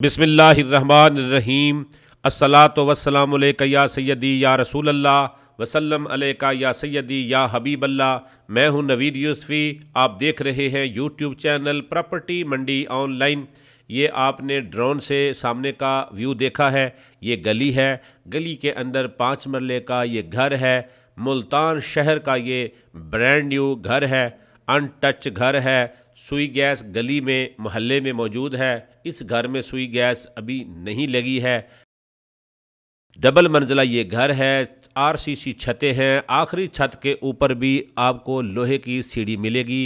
बिस्मिल्लाहिर्रहमानिर्रहीम। अस्सलातु वस्सलामु अलैका या सय्यदी या रसूल अल्लाह वसल्लम अलैका या सय्यदी या हबीब अल्लाह। मैं हूं नवीद यूसुफी। आप देख रहे हैं यूट्यूब चैनल प्रॉपर्टी मंडी ऑनलाइन। ये आपने ड्रोन से सामने का व्यू देखा है। ये गली है, गली के अंदर 5 मरले का ये घर है। मुल्तान शहर का ये ब्रांड न्यू घर है, अनटच घर है। सुई गैस गली में मोहल्ले में मौजूद है। इस घर में सुई गैस अभी नहीं लगी है। डबल मंजिला ये घर है। आरसीसी छतें हैं। आखिरी छत के ऊपर भी आपको लोहे की सीढ़ी मिलेगी।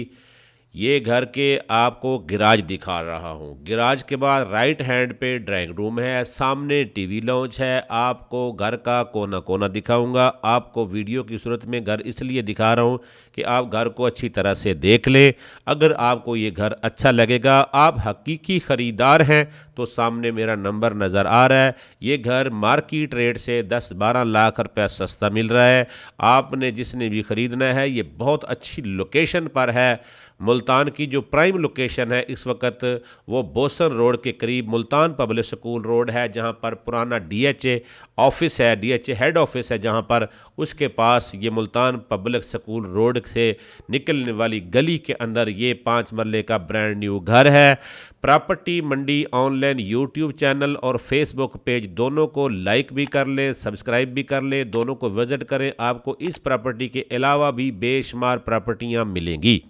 ये घर के आपको गिराज दिखा रहा हूँ। गिराज के बाद राइट हैंड पे ड्राइंग रूम है, सामने टीवी लॉन्च है। आपको घर का कोना कोना दिखाऊंगा। आपको वीडियो की सूरत में घर इसलिए दिखा रहा हूँ कि आप घर को अच्छी तरह से देख लें। अगर आपको ये घर अच्छा लगेगा, आप हकीकी ख़रीदार हैं, तो सामने मेरा नंबर नज़र आ रहा है। ये घर मार्केट रेट से 10-12 लाख रुपया सस्ता मिल रहा है। आपने जिसने भी ख़रीदना है, ये बहुत अच्छी लोकेशन पर है। मुल्तान की जो प्राइम लोकेशन है इस वक्त वो बोसन रोड के करीब मुल्तान पब्लिक स्कूल रोड है, जहां पर पुराना डीएचए ऑफिस है, डीएचए हेड ऑफिस है, जहां पर उसके पास ये मुल्तान पब्लिक स्कूल रोड से निकलने वाली गली के अंदर ये 5 मरले का ब्रांड न्यू घर है। प्रॉपर्टी मंडी ऑनलाइन यूट्यूब चैनल और फेसबुक पेज दोनों को लाइक भी कर लें, सब्सक्राइब भी कर लें, दोनों को विजिट करें। आपको इस प्रॉपर्टी के अलावा भी बेशुमार प्रॉपर्टियाँ मिलेंगी।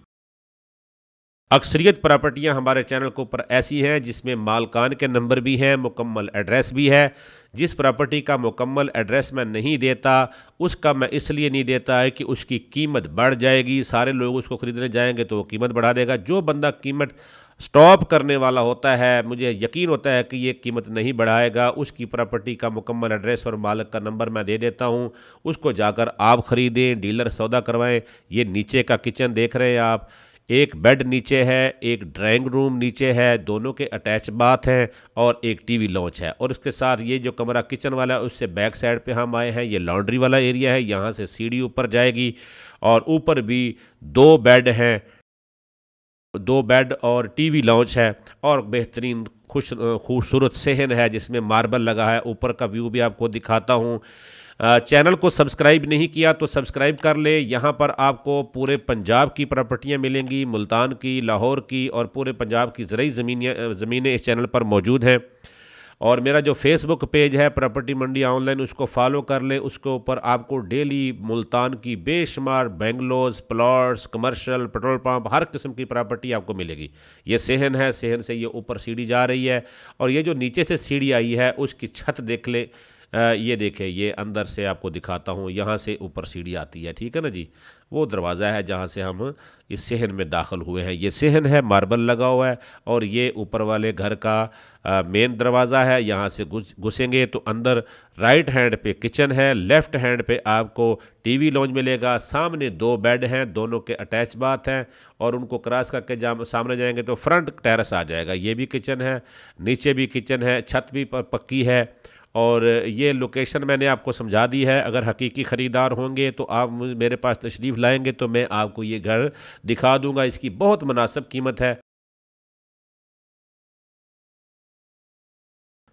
अक्सरियत प्रॉपर्टियां हमारे चैनल के ऊपर ऐसी हैं जिसमें मालकान के नंबर भी हैं, मुकम्मल एड्रेस भी है। जिस प्रॉपर्टी का मुकम्मल एड्रेस मैं नहीं देता, उसका मैं इसलिए नहीं देता है कि उसकी कीमत बढ़ जाएगी। सारे लोग उसको ख़रीदने जाएंगे तो वो कीमत बढ़ा देगा। जो बंदा कीमत स्टॉप करने वाला होता है, मुझे यकीन होता है कि ये कीमत नहीं बढ़ाएगा, उसकी प्रॉपर्टी का मुकम्मल एड्रेस और मालिक का नंबर मैं दे देता हूँ। उसको जाकर आप ख़रीदें, डीलर सौदा करवाएं। ये नीचे का किचन देख रहे हैं आप, एक बेड नीचे है, एक ड्राइंग रूम नीचे है, दोनों के अटैच बाथ हैं और एक टीवी लॉन्च है। और उसके साथ ये जो कमरा किचन वाला है उससे बैक साइड पे हम आए हैं। ये लॉन्ड्री वाला एरिया है, यहाँ से सीढ़ी ऊपर जाएगी और ऊपर भी 2 बेड हैं, 2 बेड और टीवी लॉन्च है और बेहतरीन खूबसूरत सहन है जिसमें मार्बल लगा है। ऊपर का व्यू भी आपको दिखाता हूँ। चैनल को सब्सक्राइब नहीं किया तो सब्सक्राइब कर ले। यहाँ पर आपको पूरे पंजाब की प्रॉपर्टियाँ मिलेंगी, मुल्तान की, लाहौर की और पूरे पंजाब की ज़रूरी ज़मीनें इस चैनल पर मौजूद हैं। और मेरा जो फेसबुक पेज है प्रॉपर्टी मंडी ऑनलाइन, उसको फॉलो कर ले। उसके ऊपर आपको डेली मुल्तान की बेशुमार बेंगलोज, प्लॉट्स, कमर्शियल, पेट्रोल पंप, हर किस्म की प्रॉपर्टी आपको मिलेगी। ये सहन है, सहन से ये ऊपर सीढ़ी जा रही है और ये जो नीचे से सीढ़ी आई है उसकी छत देख ले। ये देखें, ये अंदर से आपको दिखाता हूँ, यहाँ से ऊपर सीढ़ी आती है, ठीक है ना जी। वो दरवाज़ा है जहाँ से हम इस सहन में दाखिल हुए हैं। ये सहन है, मार्बल लगा हुआ है और ये ऊपर वाले घर का मेन दरवाज़ा है। यहाँ से घुसेंगे तो अंदर राइट हैंड पे किचन है, लेफ़्ट हैंड पे आपको टीवी लॉन्च मिलेगा। सामने 2 बेड हैं, दोनों के अटैच बाथ हैं और उनको क्रॉस करके सामने जाएंगे तो फ्रंट टेरेस आ जाएगा। ये भी किचन है, नीचे भी किचन है, छत भी पक्की है। और ये लोकेशन मैंने आपको समझा दी है। अगर हकीकी ख़रीदार होंगे तो आप मेरे पास तशरीफ़ लाएंगे तो मैं आपको ये घर दिखा दूंगा। इसकी बहुत मुनासिब कीमत है।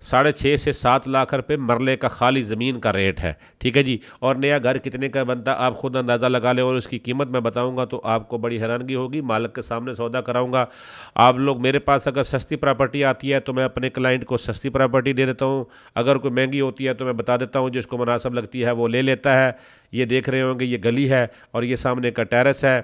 6.5 से 7 लाख रुपए मरले का खाली ज़मीन का रेट है, ठीक है जी। और नया घर कितने का बनता आप खुद अंदाज़ा लगा लें और उसकी कीमत मैं बताऊंगा तो आपको बड़ी हैरानगी होगी। मालिक के सामने सौदा कराऊंगा। आप लोग मेरे पास अगर सस्ती प्रॉपर्टी आती है तो मैं अपने क्लाइंट को सस्ती प्रॉपर्टी दे देता हूँ। अगर कोई महंगी होती है तो मैं बता देता हूँ, जिसको मुनासिब लगती है वो ले लेता है। ये देख रहे होंगे, ये गली है और ये सामने का टेरेस है।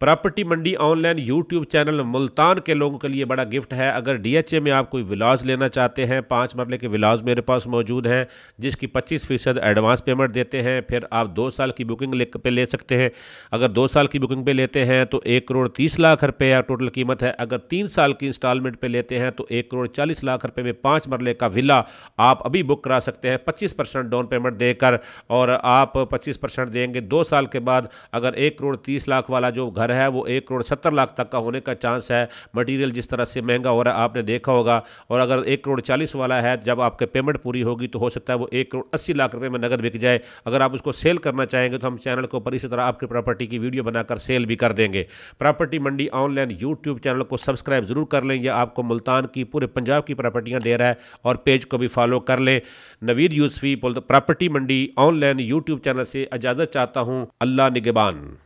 प्रॉपर्टी मंडी ऑनलाइन यूट्यूब चैनल मुल्तान के लोगों के लिए बड़ा गिफ्ट है। अगर डीएचए में आप कोई विलाज लेना चाहते हैं, 5 मरले के विलाज मेरे पास मौजूद हैं जिसकी 25% एडवांस पेमेंट देते हैं। फिर आप 2 साल की बुकिंग पे ले सकते हैं। अगर 2 साल की बुकिंग पे लेते हैं तो 1,30,00,000 रुपये टोटल कीमत है। अगर 3 साल की इंस्टॉलमेंट पे लेते हैं तो 1,40,00,000 रुपये में 5 मरले का विला आप अभी बुक करा सकते हैं 25% डाउन पेमेंट देकर। और आप 25% देंगे 2 साल के बाद। अगर 1,30,00,000 वाला जो घर घर है वो 1,70,00,000 तक का होने का चांस है। मटीरियल जिस तरह से महंगा हो रहा है आपने देखा होगा। और अगर 1,40,00,000 वाला है, जब आपके पेमेंट पूरी होगी तो हो सकता है वो 1,80,00,000 रुपये में नगद बिक जाए। अगर आप उसको सेल करना चाहेंगे तो हम चैनल के ऊपर इसी तरह आपकी प्रॉपर्टी की वीडियो बनाकर सेल भी कर देंगे। प्रॉपर्टी मंडी ऑनलाइन यूट्यूब चैनल को सब्सक्राइब जरूर कर लें, यह आपको मुल्तान की पूरे पंजाब की प्रॉपर्टियां दे रहा है। और पेज को भी फॉलो कर लें। नवीद यूसुफी प्रॉपर्टी मंडी ऑनलाइन यूट्यूब चैनल से इजाज़त चाहता हूँ। अल्लाह निगहबान।